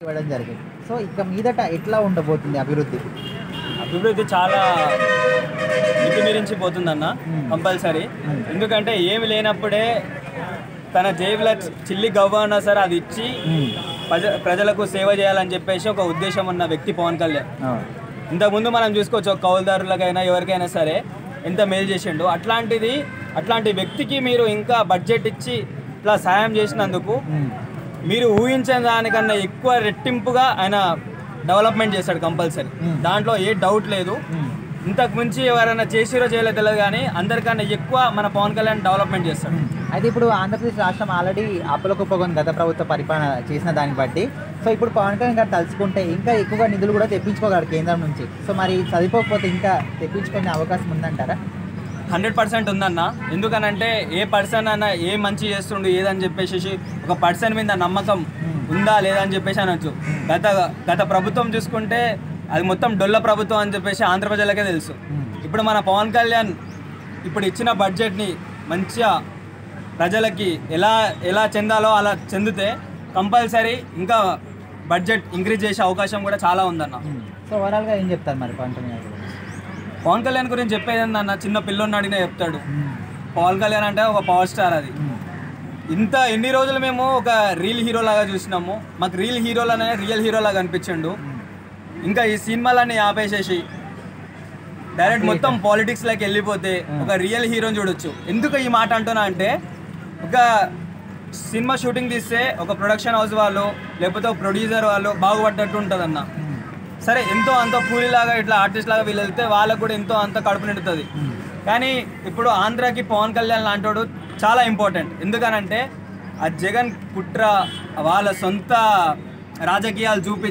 ఇవ్వడం జరిగింది. సో ఇక మీదట ఎట్లా ఉండబోతుంది అభివృద్ధి? అభివృద్ధి చాలా మితిమీరించిపోతుందన్న కంపల్సరీ. ఎందుకంటే ఏమి లేనప్పుడే తన జేబుల చిల్లి గవ్వ అన్నా సరే అది ఇచ్చి ప్రజలకు సేవ చేయాలని చెప్పేసి ఒక ఉద్దేశం ఉన్న వ్యక్తి పవన్ కళ్యాణ్. ఇంతకుముందు మనం చూసుకోవచ్చు, ఒక కౌలుదారులకైనా ఎవరికైనా సరే ఎంత మేలు చేసిండు. అట్లాంటి వ్యక్తికి మీరు ఇంకా బడ్జెట్ ఇచ్చి ఇట్లా సాయం చేసినందుకు మీరు ఊహించిన దానికన్నా ఎక్కువ రెట్టింపుగా ఆయన డెవలప్మెంట్ చేశాడు కంపల్సరీ. దాంట్లో ఏ డౌట్ లేదు. ఇంతకు మించి ఎవరైనా చేసిరో చేయలేదు తెలియదు, కానీ అందరికన్నా ఎక్కువ మన పవన్ కళ్యాణ్ డెవలప్మెంట్ చేస్తాడు. అయితే ఇప్పుడు ఆంధ్రప్రదేశ్ రాష్ట్రం ఆల్రెడీ అప్పులకుప్పగా గత ప్రభుత్వ పరిపాలన చేసిన దాన్ని బట్టి సో ఇప్పుడు పవన్ కళ్యాణ్ గారు తలుచుకుంటే ఇంకా ఎక్కువగా నిధులు కూడా తెప్పించుకోగలరు కేంద్రం నుంచి. సో మరి చదివిపోకపోతే ఇంకా తెప్పించుకునే అవకాశం ఉందంటారా? 100% ఉందన్న. ఎందుకనంటే ఏ పర్సన్ అన్న ఏ మంచి చేస్తుండు ఏదని చెప్పేసి ఒక పర్సన్ మీద నమ్మకం ఉందా లేదా అని చెప్పేసి అనొచ్చు. గత ప్రభుత్వం చూసుకుంటే అది మొత్తం డొల్ల ప్రభుత్వం అని చెప్పేసి ఆంధ్ర ప్రజలకే తెలుసు. ఇప్పుడు మన పవన్ కళ్యాణ్ ఇప్పుడు ఇచ్చిన బడ్జెట్ని మంచిగా ప్రజలకి ఎలా చెందాలో అలా చెందితే కంపల్సరీ ఇంకా బడ్జెట్ ఇంక్రీజ్ చేసే అవకాశం కూడా చాలా ఉందన్న. సో ఓవరాల్గా ఏం చెప్తారు మరి పవన్ కళ్యాణ్ గురించి? పవన్ కళ్యాణ్ గురించి చెప్పేది ఏందన్న, చిన్న పిల్లోని అడిగినా చెప్తాడు. పవన్ కళ్యాణ్ అంటే ఒక పవర్ స్టార్. అది ఎన్ని రోజులు మేము ఒక రియల్ హీరో లాగా చూసినాము. మాకు రియల్ హీరోలనే రియల్ హీరోలాగా అనిపించిండు. ఇంకా ఈ సినిమాలన్నీ ఆపేసేసి డైరెక్ట్ మొత్తం పాలిటిక్స్లోకి వెళ్ళిపోతే ఒక రియల్ హీరోని చూడొచ్చు. ఎందుకు ఈ మాట అంటున్నా అంటే, ఒక సినిమా షూటింగ్ తీస్తే ఒక ప్రొడక్షన్ హౌస్ వాళ్ళు లేకపోతే ఒక ప్రొడ్యూసర్ వాళ్ళు బాగుపడ్డట్టు ఉంటుందన్న. సరే ఎంతో అంత కూలీలాగా ఇట్లా ఆర్టిస్ట్ లాగా వీళ్ళు వెళ్తే వాళ్ళకు కూడా ఎంతో అంత కడుపు నిండుతుంది. కానీ ఇప్పుడు ఆంధ్రాకి పవన్ కళ్యాణ్ లాంటోడు చాలా ఇంపార్టెంట్. ఎందుకనంటే ఆ జగన్ కుట్ర వాళ్ళ సొంత రాజకీయాలు చూపి